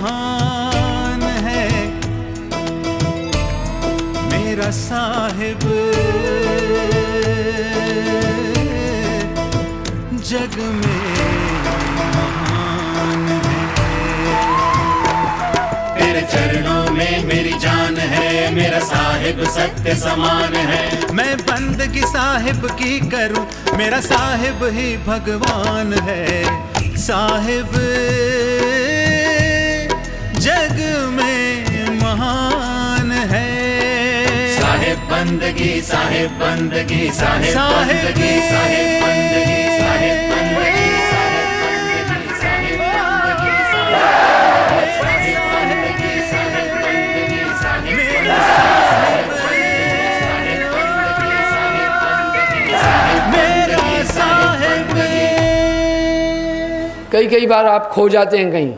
महान है मेरा साहिब, जग में महान है। तेरे चरणों में मेरी जान है, मेरा साहिब सत्य समान है। मैं बंदगी साहिब की करूं, मेरा साहिब ही भगवान है। साहिब जग में महान है। साहिब बंदगी, साहिब बंदगी, साहिब बंदगी, साहिब बंदगी, साहिब बंदगी, साहिब बंदगी, साहिब बंदगी, साहिब बंदगी, साहिब बंदगी, साहिब मेरा साहिब। कई बार आप खो जाते हैं कहीं,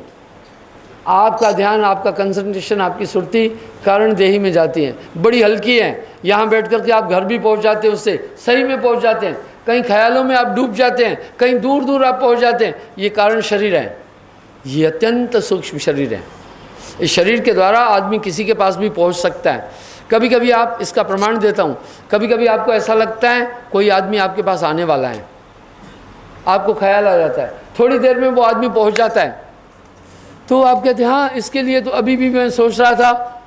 आपका ध्यान, आपका कंसंट्रेशन, आपकी सुरती कारण देही में जाती है, बड़ी हल्की है। यहाँ बैठ कर के आप घर भी पहुँच जाते हैं, उससे सही में पहुँच जाते हैं। कहीं ख्यालों में आप डूब जाते हैं, कहीं दूर दूर आप पहुँच जाते हैं। ये कारण शरीर है, ये अत्यंत सूक्ष्म शरीर है। इस शरीर के द्वारा आदमी किसी के पास भी पहुँच सकता है। कभी कभी आप, इसका प्रमाण देता हूँ, कभी कभी आपको ऐसा लगता है कोई आदमी आपके पास आने वाला है, आपको ख्याल आ जाता है, थोड़ी देर में वो आदमी पहुँच जाता है, तो आप कहते हैं हाँ इसके लिए तो अभी भी मैं सोच रहा था,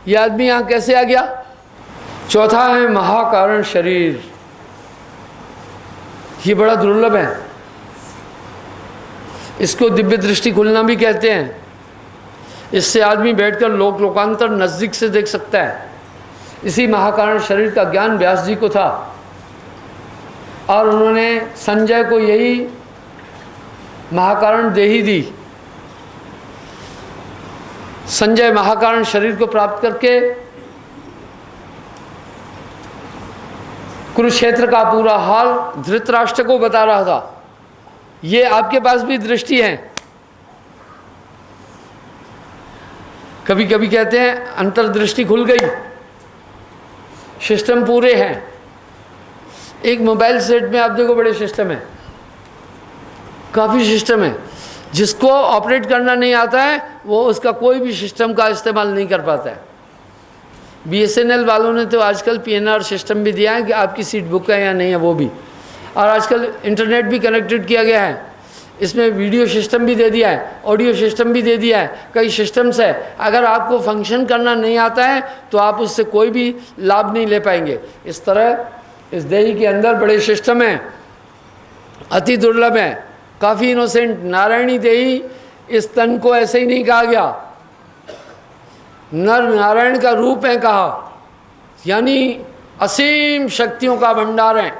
ये आदमी यहाँ कैसे आ गया। चौथा है महाकारण शरीर, ये बड़ा दुर्लभ है। इसको दिव्य दृष्टि खुलना भी कहते हैं। इससे आदमी बैठकर लोक लोकांतर नजदीक से देख सकता है। इसी महाकारण शरीर का ज्ञान व्यास जी को था और उन्होंने संजय को यही महाकारण देही दी। संजय महाकारण शरीर को प्राप्त करके कुरुक्षेत्र का पूरा हाल धृतराष्ट्र को बता रहा था। ये आपके पास भी दृष्टि है। कभी कभी कहते हैं अंतर्दृष्टि खुल गई, सिस्टम पूरे हैं। एक मोबाइल सेट में आप देखो बड़े सिस्टम है, काफ़ी सिस्टम है। जिसको ऑपरेट करना नहीं आता है वो उसका कोई भी सिस्टम का इस्तेमाल नहीं कर पाता है। BSNL वालों ने तो आजकल PNR सिस्टम भी दिया है कि आपकी सीट बुक है या नहीं है वो भी, और आजकल इंटरनेट भी कनेक्टेड किया गया है। इसमें वीडियो सिस्टम भी दे दिया है, ऑडियो सिस्टम भी दे दिया है, कई सिस्टम्स है। अगर आपको फंक्शन करना नहीं आता है तो आप उससे कोई भी लाभ नहीं ले पाएंगे। इस तरह इस देही के अंदर बड़े सिस्टम हैं, अति दुर्लभ है, काफ़ी इनोसेंट। नारायणी देही, इस तन को ऐसे ही नहीं कहा गया, नर नारायण का रूप है कहा, यानी असीम शक्तियों का भंडार है।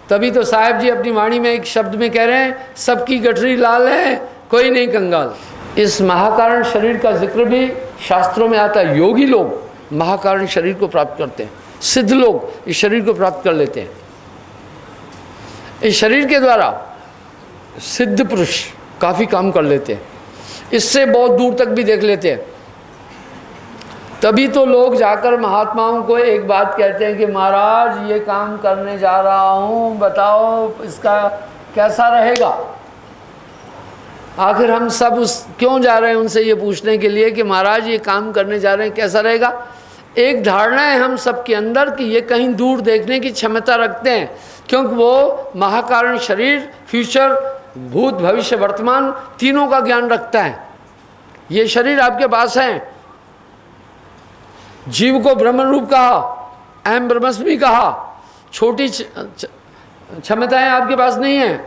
तभी तो साहिब जी अपनी वाणी में एक शब्द में कह रहे हैं, सबकी गठरी लाल है कोई नहीं कंगाल। इस महाकारण शरीर का जिक्र भी शास्त्रों में आता है। योगी लोग महाकारण शरीर को प्राप्त करते हैं, सिद्ध लोग इस शरीर को प्राप्त कर लेते हैं। इस शरीर के द्वारा सिद्ध पुरुष काफ़ी काम कर लेते हैं, इससे बहुत दूर तक भी देख लेते हैं। तभी तो लोग जाकर महात्माओं को एक बात कहते हैं कि महाराज ये काम करने जा रहा हूँ, बताओ इसका कैसा रहेगा। आखिर हम सब क्यों जा रहे हैं उनसे ये पूछने के लिए कि महाराज ये काम करने जा रहे हैं कैसा रहेगा। एक धारणा है हम सब के अंदर कि ये कहीं दूर देखने की क्षमता रखते हैं, क्योंकि वो महाकारण शरीर फ्यूचर, भूत, भविष्य, वर्तमान तीनों का ज्ञान रखता है। ये शरीर आपके पास है। जीव को ब्रह्म रूप कहा, अहम ब्रह्मस्मि कहा। छोटी क्षमताएं आपके पास नहीं है,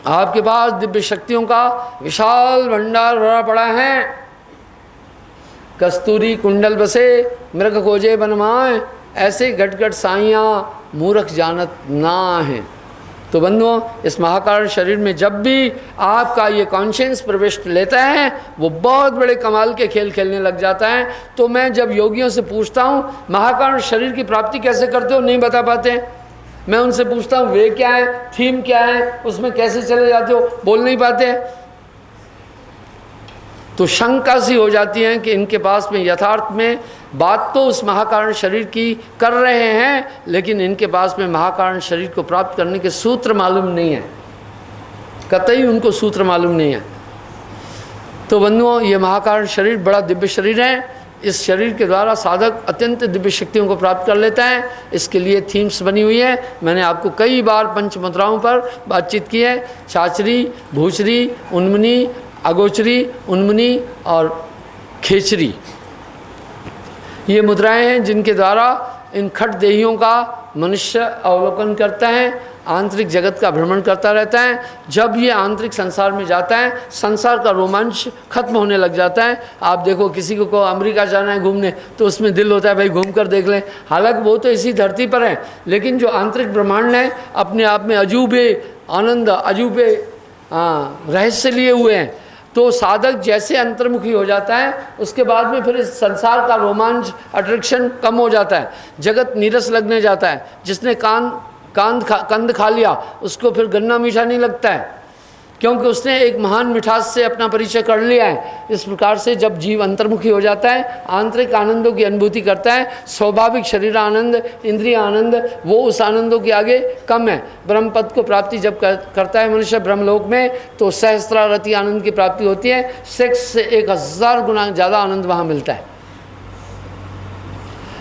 आपके पास दिव्य शक्तियों का विशाल भंडार भरा पड़ा है। कस्तूरी कुंडल बसे मृग खोजे बनमाए, ऐसे घट घट साइयाँ मूर्ख जानत ना है। तो बंधुओं, इस महाकारण शरीर में जब भी आपका ये कॉन्शियस प्रवेश लेता है वो बहुत बड़े कमाल के खेल खेलने लग जाता है। तो मैं जब योगियों से पूछता हूँ महाकारण शरीर की प्राप्ति कैसे करते हो, नहीं बता पाते। मैं उनसे पूछता हूँ वे क्या है, थीम क्या है, उसमें कैसे चले जाते हो, बोल नहीं पाते। तो शंका सी हो जाती है कि इनके पास में यथार्थ में बात तो उस महाकारण शरीर की कर रहे हैं, लेकिन इनके पास में महाकारण शरीर को प्राप्त करने के सूत्र मालूम नहीं है, कतई उनको सूत्र मालूम नहीं है। तो बंधुओं, ये महाकारण शरीर बड़ा दिव्य शरीर है। इस शरीर के द्वारा साधक अत्यंत दिव्य शक्तियों को प्राप्त कर लेता है। इसके लिए थीम्स बनी हुई है। मैंने आपको कई बार पंच मुद्राओं पर बातचीत की है। छाछरी, भूचरी, उन्मुनी, अगोचरी, उन्मुनी और खेचरी, ये मुद्राएं हैं जिनके द्वारा इन खट देहियों का मनुष्य अवलोकन करता है, आंतरिक जगत का भ्रमण करता रहता है। जब ये आंतरिक संसार में जाता है, संसार का रोमांच खत्म होने लग जाता है। आप देखो, किसी को अमेरिका जाना है घूमने तो उसमें दिल होता है भाई घूम कर देख लें, हालांकि वो तो इसी धरती पर है, लेकिन जो आंतरिक ब्रह्मांड है अपने आप में अजूबे आनंद, अजूबे रहस्य लिए हुए हैं। तो साधक जैसे अंतर्मुखी हो जाता है, उसके बाद में फिर इस संसार का रोमांच, अट्रैक्शन कम हो जाता है, जगत नीरस लगने जाता है। जिसने कंद खा लिया उसको फिर गन्ना मीठा नहीं लगता है, क्योंकि उसने एक महान मिठास से अपना परिचय कर लिया है। इस प्रकार से जब जीव अंतर्मुखी हो जाता है, आंतरिक आनंदों की अनुभूति करता है, स्वाभाविक शरीर आनंद, इंद्रिय आनंद, वो उस आनंदों के आगे कम है। ब्रह्म पद को प्राप्ति जब करता है मनुष्य ब्रह्मलोक में, तो सहस्त्रारति आनंद की प्राप्ति होती है। सेक्स से 1000 गुना ज़्यादा आनंद वहाँ मिलता है।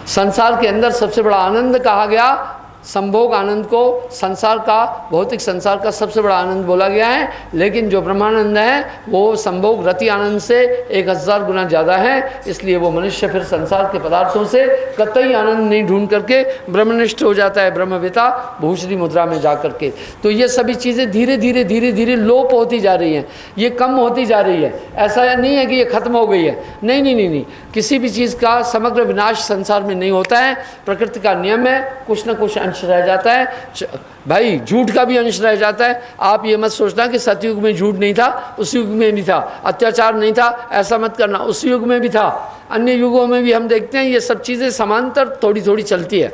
संसार के अंदर सबसे बड़ा आनंद कहा गया संभोग आनंद को, संसार का, भौतिक संसार का सबसे बड़ा आनंद बोला गया है, लेकिन जो ब्रह्मानंद है वो संभोग रति आनंद से 1000 गुना ज़्यादा है। इसलिए वो मनुष्य फिर संसार के पदार्थों से कतई आनंद नहीं ढूंढ करके ब्रह्मनिष्ठ हो जाता है, ब्रह्मवेता भूषणी मुद्रा में जा करके। तो ये सभी चीज़ें धीरे धीरे धीरे धीरे लोप होती जा रही हैं, ये कम होती जा रही है। ऐसा नहीं है कि ये खत्म हो गई है, नहीं नहीं नहीं नहीं, किसी भी चीज़ का समग्र विनाश संसार में नहीं होता है। प्रकृति का नियम है, कुछ न कुछ अंश रह जाता है। भाई झूठ का भी अंश रह जाता है। आप ये मत सोचना कि सतयुग में झूठ नहीं था, उस युग में भी था, अत्याचार नहीं था, ऐसा मत करना, उस युग में भी था, अन्य युगों में भी हम देखते हैं ये सब चीज़ें समांतर थोड़ी थोड़ी चलती है।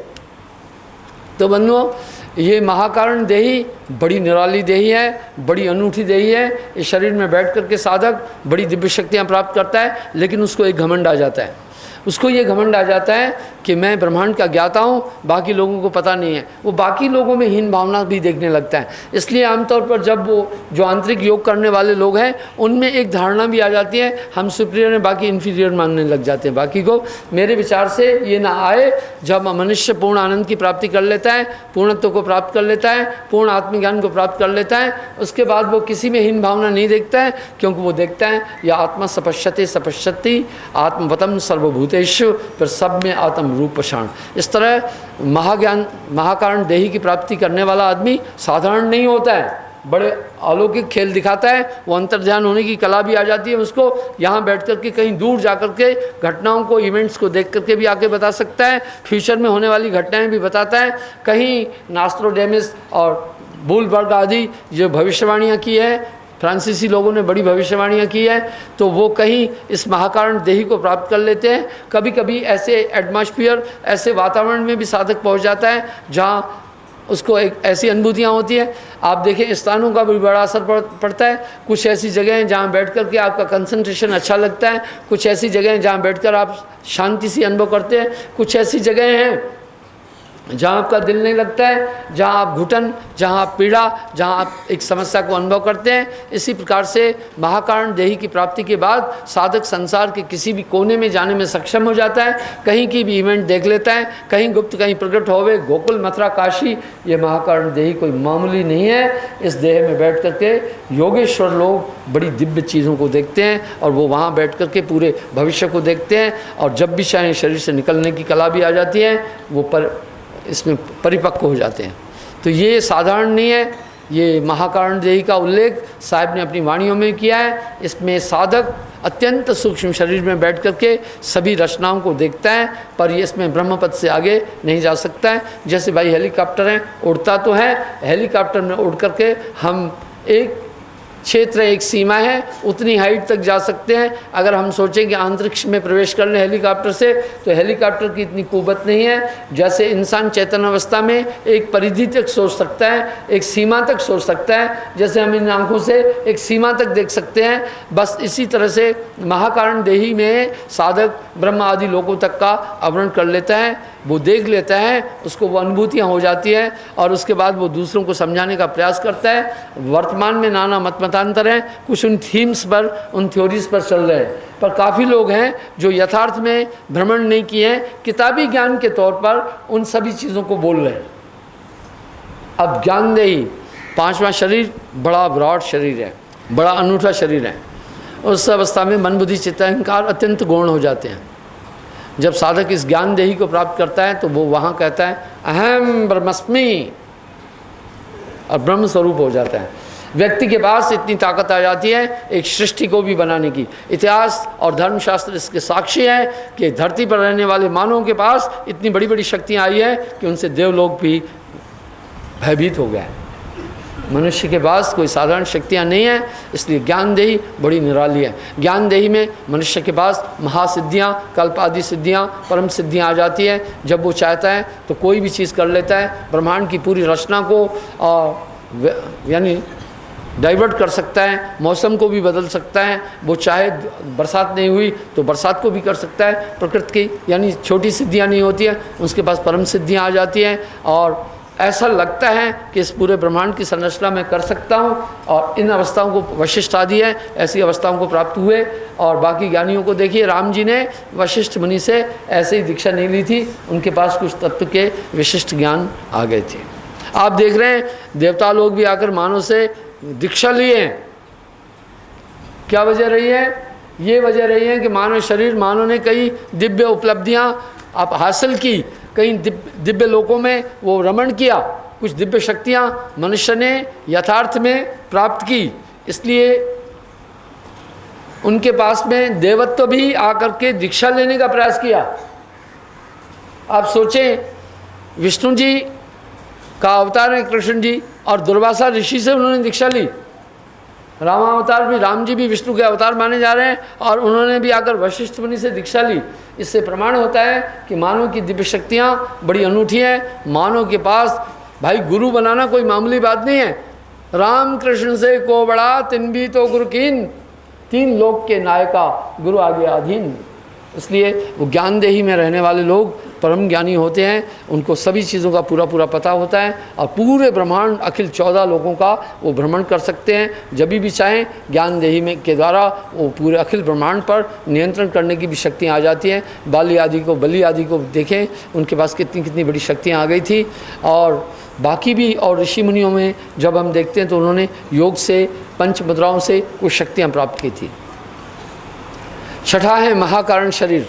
तो बंधुओं, ये महाकारण देही बड़ी निराली देही है, बड़ी अनूठी देही है। इस शरीर में बैठ करके साधक बड़ी दिव्य शक्तियाँ प्राप्त करता है, लेकिन उसको एक घमंड आ जाता है। उसको ये घमंड आ जाता है कि मैं ब्रह्मांड का ज्ञाता हूँ, बाकी लोगों को पता नहीं है। वो बाकी लोगों में हीन भावना भी देखने लगता है। इसलिए आमतौर पर जब वो जो आंतरिक योग करने वाले लोग हैं, उनमें एक धारणा भी आ जाती है, हम सुपीरियर हैं, बाकी इन्फीरियर मानने लग जाते हैं बाकी को। मेरे विचार से ये ना आए। जब मनुष्य पूर्ण आनंद की प्राप्ति कर लेता है, पूर्णत्व को प्राप्त कर लेता है, पूर्ण आत्मज्ञान को प्राप्त कर लेता है, उसके बाद वो किसी में हीन भावना नहीं देखता है, क्योंकि वो देखता है यह आत्मा सपश्यते सपश्यति आत्मवतम सर्वभूतेषु, फिर सब में आत्म रूप शाण। इस तरह महाज्ञान, महाकारण देही की प्राप्ति करने वाला आदमी साधारण नहीं होता है, बड़े अलौकिक खेल दिखाता है। वो अंतर्ध्यान होने की कला भी आ जाती है उसको। यहाँ बैठ कर के कहीं दूर जा कर के घटनाओं को, इवेंट्स को देख करके भी आके बता सकता है, फ्यूचर में होने वाली घटनाएं भी बताता है। कहीं नास्ट्रोडेमिस और बुलबर्ग आदि जो भविष्यवाणियाँ की है, फ्रांसीसी लोगों ने बड़ी भविष्यवाणियाँ की है, तो वो कहीं इस महाकारण देही को प्राप्त कर लेते हैं। कभी कभी ऐसे एटमॉस्फियर, ऐसे वातावरण में भी साधक पहुंच जाता है जहाँ उसको एक ऐसी अनुभूतियाँ होती हैं। आप देखें, स्थानों का भी बड़ा असर पड़ता है। कुछ ऐसी जगह हैं जहाँ बैठ कर के आपका कंसंट्रेशन अच्छा लगता है, कुछ ऐसी जगह हैं जहाँ बैठ कर आप शांति से अनुभव करते हैं, कुछ ऐसी जगह हैं जहाँ आपका दिल नहीं लगता है, जहाँ आप घुटन, जहाँ आप पीड़ा, जहाँ आप एक समस्या को अनुभव करते हैं। इसी प्रकार से महाकारण देही की प्राप्ति के बाद साधक संसार के किसी भी कोने में जाने में सक्षम हो जाता है, कहीं की भी इवेंट देख लेता है, कहीं गुप्त कहीं प्रकट होवे, गोकुल मथुरा काशी। ये महाकारण देही कोई मामूली नहीं है। इस देह में बैठ करके योगेश्वर लोग बड़ी दिव्य चीज़ों को देखते हैं, और वो वहाँ बैठ करके पूरे भविष्य को देखते हैं, और जब भी चाहे शरीर से निकलने की कला भी आ जाती है, वो इसमें परिपक्व हो जाते हैं। तो ये साधारण नहीं है। ये महाकारण देही का उल्लेख साहब ने अपनी वाणियों में किया है। इसमें साधक अत्यंत सूक्ष्म शरीर में बैठ करके सभी रचनाओं को देखता है, पर ये इसमें ब्रह्मपद से आगे नहीं जा सकता है। जैसे भाई हेलीकॉप्टर हैं, उड़ता तो है, हेलीकॉप्टर में उड़ करके हम एक क्षेत्र, एक सीमा है, उतनी हाइट तक जा सकते हैं। अगर हम सोचें कि अंतरिक्ष में प्रवेश कर लें हेलीकॉप्टर से, तो हेलीकॉप्टर की इतनी कुव्वत नहीं है। जैसे इंसान चेतन अवस्था में एक परिधि तक सोच सकता है, एक सीमा तक सोच सकता है, जैसे हम इन आँखों से एक सीमा तक देख सकते हैं, बस इसी तरह से महाकारण देही में साधक ब्रह्म आदि लोकों तक का आवरण कर लेता है, वो देख लेता है, उसको वो अनुभूतियाँ हो जाती हैं और उसके बाद वो दूसरों को समझाने का प्रयास करता है। वर्तमान में नाना मतांतर हैं, कुछ उन थीम्स पर, उन थ्योरीज पर चल रहे हैं, पर काफ़ी लोग हैं जो यथार्थ में भ्रमण नहीं किए हैं, किताबी ज्ञान के तौर पर उन सभी चीज़ों को बोल रहे हैं। अब ज्ञानदेही पांचवा शरीर बड़ा विराट शरीर है, बड़ा अनूठा शरीर है। उस अवस्था में मन बुद्धि चित्त अहंकार अत्यंत गौण हो जाते हैं। जब साधक इस ज्ञानदेही को प्राप्त करता है तो वो वहाँ कहता है अहम ब्रह्मस्मि, और ब्रह्म स्वरूप हो जाता है। व्यक्ति के पास इतनी ताकत आ जाती है एक सृष्टि को भी बनाने की। इतिहास और धर्मशास्त्र इसके साक्षी हैं कि धरती पर रहने वाले मानवों के पास इतनी बड़ी बड़ी शक्तियाँ आई है कि उनसे देवलोक भी भयभीत हो गया है। मनुष्य के पास कोई साधारण शक्तियाँ नहीं हैं, इसलिए ज्ञानदेही बड़ी निराली है। ज्ञानदेही में मनुष्य के पास महासिद्धियाँ, कल्प आदि सिद्धियाँ, परम सिद्धियाँ आ जाती हैं। जब वो चाहता है तो कोई भी चीज़ कर लेता है, ब्रह्मांड की पूरी रचना को यानी डाइवर्ट कर सकता है, मौसम को भी बदल सकता है। वो चाहे बरसात नहीं हुई तो बरसात को भी कर सकता है। प्रकृति की यानी छोटी सिद्धियाँ नहीं होती हैं, उसके पास परम सिद्धियाँ आ जाती हैं और ऐसा लगता है कि इस पूरे ब्रह्मांड की संरचना मैं कर सकता हूँ। और इन अवस्थाओं को वशिष्ठ आदि है, ऐसी अवस्थाओं को प्राप्त हुए। और बाकी ज्ञानियों को देखिए, राम जी ने वशिष्ठ मुनि से ऐसे ही दीक्षा नहीं ली थी, उनके पास कुछ तत्व के विशिष्ट ज्ञान आ गए थे। आप देख रहे हैं देवता लोग भी आकर मानव से दीक्षा लिए हैं। क्या वजह रही है? ये वजह रही है कि मानव शरीर, मानव ने कई दिव्य उपलब्धियां आप हासिल की, कई दिव्य लोकों में वो रमण किया, कुछ दिव्य शक्तियां मनुष्य ने यथार्थ में प्राप्त की, इसलिए उनके पास में देवत्व भी आकर के दीक्षा लेने का प्रयास किया। आप सोचें, विष्णु जी का अवतार है कृष्ण जी, और दुर्वासा ऋषि से उन्होंने दीक्षा ली। रामावतार भी, राम जी भी विष्णु के अवतार माने जा रहे हैं और उन्होंने भी आकर वशिष्ठ मुनि से दीक्षा ली। इससे प्रमाण होता है कि मानव की दिव्य शक्तियाँ बड़ी अनूठी हैं। मानव के पास भाई गुरु बनाना कोई मामूली बात नहीं है। राम कृष्ण से को बड़ा तिन भी तो गुरु कीन, तीन लोक के नायका गुरु आगे अधीन। इसलिए वो ज्ञानदेही में रहने वाले लोग परम ज्ञानी होते हैं, उनको सभी चीज़ों का पूरा पूरा पता होता है और पूरे ब्रह्मांड अखिल 14 लोगों का वो भ्रमण कर सकते हैं। जब भी चाहें ज्ञानदेही में के द्वारा वो पूरे अखिल ब्रह्मांड पर नियंत्रण करने की भी शक्तियाँ आ जाती हैं। बलि आदि को देखें, उनके पास कितनी कितनी बड़ी शक्तियाँ आ गई थी। और बाकी भी और ऋषि मुनियों में जब हम देखते हैं तो उन्होंने योग से, पंच मुद्राओं से कुछ शक्तियाँ प्राप्त की थी। छठा है महाकारण शरीर।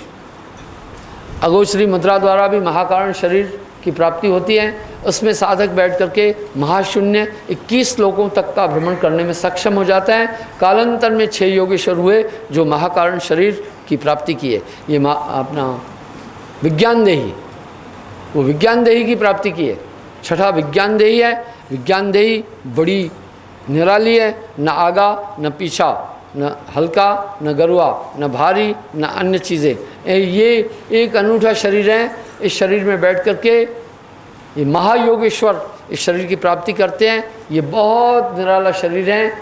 अगोचरी मुद्रा द्वारा भी महाकारण शरीर की प्राप्ति होती है। उसमें साधक बैठ करके महाशून्य 21 लोकों तक का भ्रमण करने में सक्षम हो जाता है। कालांतर में 6 योगेश्वर हुए जो महाकारण शरीर की प्राप्ति किए। ये अपना विज्ञानदेही, वो विज्ञानदेही की प्राप्ति की है। छठा विज्ञानदेही है। विज्ञानदेही बड़ी निराली है, न आगा न पीछा, न हल्का न गरुआ, न भारी न अन्य चीज़ें। ये एक अनूठा शरीर है। इस शरीर में बैठ करके ये महायोगेश्वर इस शरीर की प्राप्ति करते हैं। ये बहुत निराला शरीर है।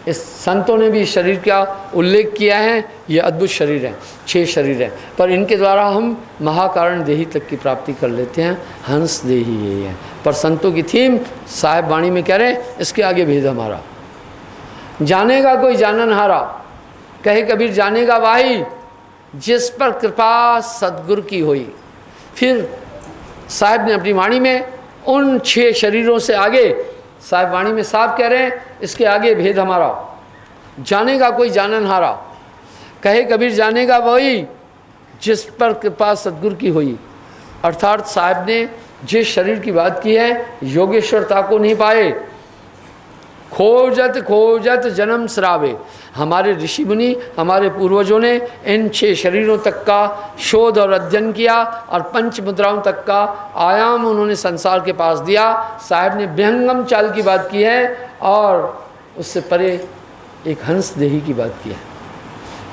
इस संतों ने भी इस शरीर का उल्लेख किया है। ये अद्भुत शरीर है, 6 शरीर हैं, पर इनके द्वारा हम महाकारण देही तक की प्राप्ति कर लेते हैं। हंस देही यही है, पर संतों की थीम साहेब वाणी में कह रहे हैं इसके आगे भेद हमारा। जानेगा कोई जाननहारा, कहे कबीर जानेगा वाही, जिस पर कृपा सद्गुरु की हुई। फिर साहब ने अपनी वाणी में उन 6 शरीरों से आगे, साहब वाणी में साहब कह रहे हैं इसके आगे भेद हमारा। जानेगा कोई जाननहारा, कहे कबीर जानेगा वही, जिस पर कृपा सद्गुरु की हुई। अर्थात साहब ने जिस शरीर की बात की है, योगेश्वरता को नहीं पाए, खोजत खोजत जन्म सरावे। हमारे ऋषि मुनि, हमारे पूर्वजों ने इन 6 शरीरों तक का शोध और अध्ययन किया और पंच मुद्राओं तक का आयाम उन्होंने संसार के पास दिया। साहब ने विहंगम चाल की बात की है और उससे परे एक हंस देही की बात की है।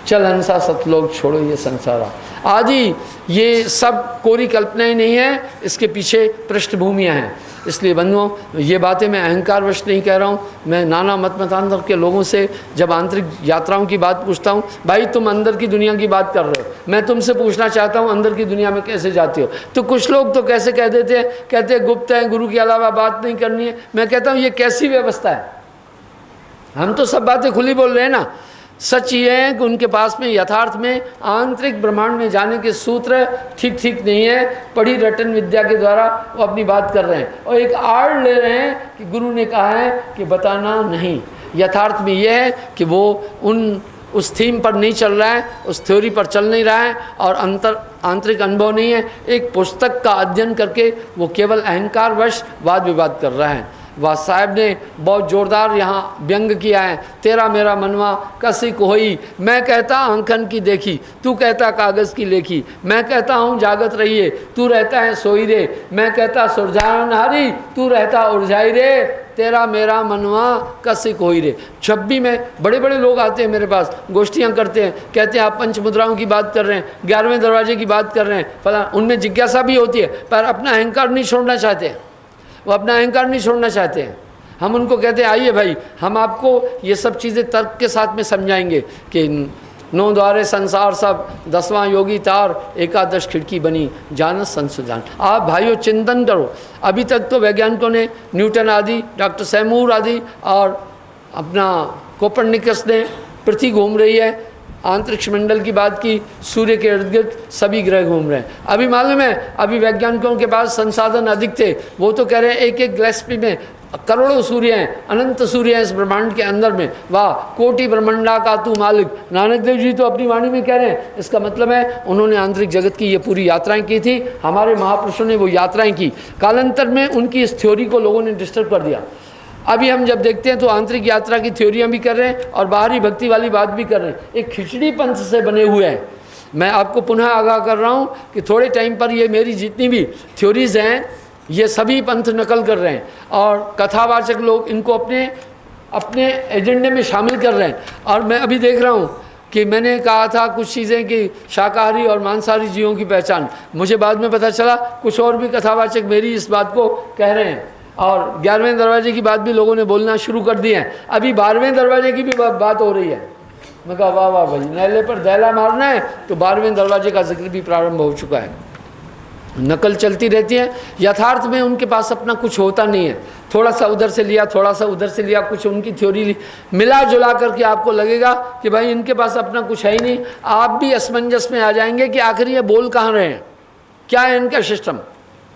चल हंसा सतलोक छोड़ो ये संसारा आदि, ये सब कोरी कल्पनाएं नहीं है, इसके पीछे पृष्ठभूमियाँ हैं। इसलिए बंधुओं, ये बातें मैं अहंकारवश नहीं कह रहा हूँ। मैं नाना मत मतांतर के लोगों से जब आंतरिक यात्राओं की बात पूछता हूँ, भाई तुम अंदर की दुनिया की बात कर रहे हो, मैं तुमसे पूछना चाहता हूँ अंदर की दुनिया में कैसे जाते हो। तो कुछ लोग तो कैसे कह देते हैं, कहते हैं गुप्त है, गुरु के अलावा बात नहीं करनी है। मैं कहता हूँ ये कैसी व्यवस्था है? हम तो सब बातें खुली बोल रहे हैं ना। सच ये है कि उनके पास में यथार्थ में आंतरिक ब्रह्मांड में जाने के सूत्र ठीक नहीं है। पढ़ी रटन विद्या के द्वारा वो अपनी बात कर रहे हैं और एक आड़ ले रहे हैं कि गुरु ने कहा है कि बताना नहीं। यथार्थ में ये है कि वो उस थीम पर नहीं चल रहा है, उस थ्योरी पर चल नहीं रहा है और आंतरिक अनुभव नहीं है। एक पुस्तक का अध्ययन करके वो केवल अहंकारवश वाद विवाद कर रहा है। वह साहब ने बहुत जोरदार यहाँ व्यंग किया है, तेरा मेरा मनवा कसी कोई, मैं कहता आंखन की देखी, तू कहता कागज़ की लेखी, मैं कहता हूँ जागत रहिए, तू रहता है सोई रे, मैं कहता सुरझान हारी, तू रहता उलझाई रे, तेरा मेरा मनवा कसी कोई रे। 26 में बड़े बड़े लोग आते हैं मेरे पास, गोष्ठियाँ करते हैं, कहते हैं आप पंच मुद्राओं की बात कर रहे हैं, 11वें दरवाजे की बात कर रहे हैं, फला। उनमें जिज्ञासा भी होती है पर अपना अहंकार नहीं छोड़ना चाहते हैं। वो अपना अहंकार नहीं छोड़ना चाहते हैं। हम उनको कहते हैं आइए भाई, हम आपको ये सब चीज़ें तर्क के साथ में समझाएंगे कि 9 द्वारे संसार सब, 10वां योगी तार, 11 खिड़की बनी जानस संसुजान। आप भाइयों चिंतन करो। अभी तक तो वैज्ञानिकों ने न्यूटन आदि, डॉक्टर सैमूर आदि और अपना कोपर्निकस ने पृथ्वी घूम रही है, अंतरिक्ष मंडल की बात की, सूर्य के इर्द गिर्द सभी ग्रह घूम रहे हैं। अभी मालूम है, अभी वैज्ञानिकों के पास संसाधन अधिक थे, वो तो कह रहे हैं एक गैलेक्सी में करोड़ों सूर्य हैं, अनंत सूर्य हैं इस ब्रह्मांड के अंदर में। वाह, कोटि ब्रह्मंडा का तू मालिक। नानक देव जी तो अपनी वाणी में कह रहे हैं। इसका मतलब है उन्होंने आंतरिक जगत की ये पूरी यात्राएं की थी। हमारे महापुरुषों ने वो यात्राएं की। कालांतर में उनकी इस थ्योरी को लोगों ने डिस्टर्ब कर दिया। अभी हम जब देखते हैं तो आंतरिक यात्रा की थ्योरियाँ भी कर रहे हैं और बाहरी भक्ति वाली बात भी कर रहे हैं। एक खिचड़ी पंथ से बने हुए हैं। मैं आपको पुनः आगाह कर रहा हूँ कि थोड़े टाइम पर ये मेरी जितनी भी थ्योरीज़ हैं ये सभी पंथ नकल कर रहे हैं और कथावाचक लोग इनको अपने एजेंडे में शामिल कर रहे हैं। और मैं अभी देख रहा हूँ कि मैंने कहा था कुछ चीज़ें कि शाकाहारी और मांसाहारी जीवों की पहचान, मुझे बाद में पता चला कुछ और भी कथावाचक मेरी इस बात को कह रहे हैं। और 11वें दरवाजे की बात भी लोगों ने बोलना शुरू कर दिए हैं। अभी 12वें दरवाजे की भी बात हो रही है। मैं कहा वाह वाह भाई, नैले पर दैला मारना है तो 12वें दरवाजे का जिक्र भी प्रारंभ हो चुका है। नकल चलती रहती है। यथार्थ में उनके पास अपना कुछ होता नहीं है। थोड़ा सा उधर से लिया, थोड़ा सा उधर से लिया, कुछ उनकी थ्योरी मिला जुला करके आपको लगेगा कि भाई इनके पास अपना कुछ है ही नहीं। आप भी असमंजस में आ जाएंगे कि आखिर ये बोल कहाँ रहे हैं, क्या है इनका सिस्टम।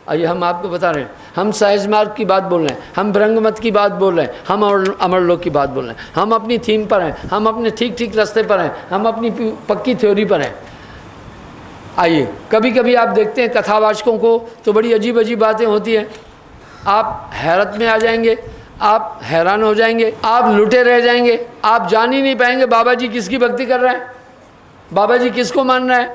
आइए हम आपको बता रहे हैं। हम सहज मार्ग की बात बोल रहे हैं, हम ब्रह्ममत की बात बोल रहे हैं, हम अमरलोक की बात बोल रहे हैं। हम अपनी थीम पर हैं, हम अपने ठीक रास्ते पर हैं, हम अपनी पक्की थ्योरी पर हैं। आइए, कभी कभी आप देखते हैं कथावाचकों को तो बड़ी अजीब अजीब बातें होती हैं। आप हैरत में आ जाएंगे, आप हैरान हो जाएंगे, आप लुटे रह जाएंगे। आप जान ही नहीं पाएंगे बाबा जी किसकी भक्ति कर रहे हैं, बाबा जी किसको मान रहे हैं,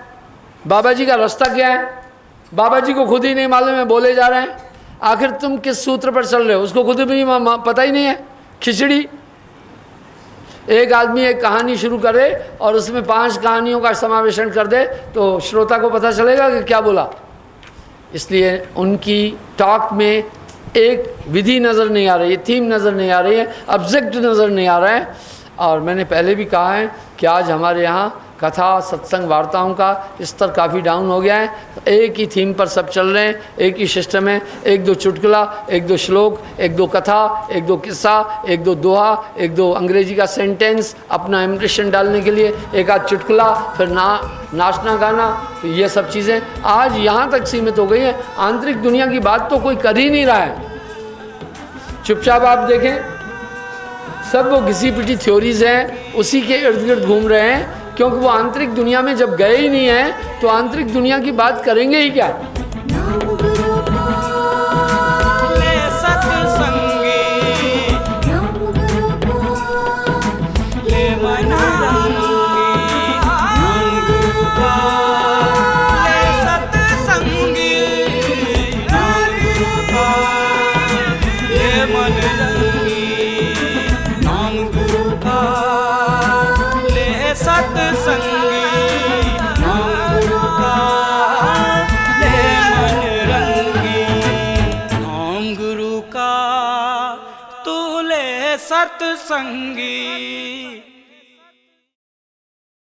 बाबा जी का रास्ता क्या है। बाबा जी को खुद ही नहीं मालूम है, बोले जा रहे हैं। आखिर तुम किस सूत्र पर चल रहे हो उसको खुद भी पता ही नहीं है। खिचड़ी, एक आदमी एक कहानी शुरू करे और उसमें 5 कहानियों का समावेशन कर दे तो श्रोता को पता चलेगा कि क्या बोला। इसलिए उनकी टॉक में एक विधि नज़र नहीं आ रही है, थीम नज़र नहीं आ रही है, ऑब्जेक्ट नज़र नहीं आ रहा है। और मैंने पहले भी कहा है कि आज हमारे यहाँ कथा सत्संग वार्ताओं का स्तर काफ़ी डाउन हो गया है। एक ही थीम पर सब चल रहे हैं, एक ही सिस्टम है। 1-2 चुटकुला, 1-2 श्लोक, 1-2 कथा, 1-2 किस्सा, 1-2 दोहा, 1-2 अंग्रेजी का सेंटेंस अपना इम्प्रेशन डालने के लिए, एक आध चुटकुला, फिर नाचना गाना, तो ये सब चीज़ें आज यहाँ तक सीमित हो गई हैं। आंतरिक दुनिया की बात तो कोई कर ही नहीं रहा है। चुपचाप आप देखें, सब वो घिसी पिटी थ्योरीज हैं, उसी के इर्द गिर्द घूम रहे हैं। क्योंकि वो आंतरिक दुनिया में जब गए ही नहीं हैं तो आंतरिक दुनिया की बात करेंगे ही क्या। सत्संगी नाम गुरु का ले संगी।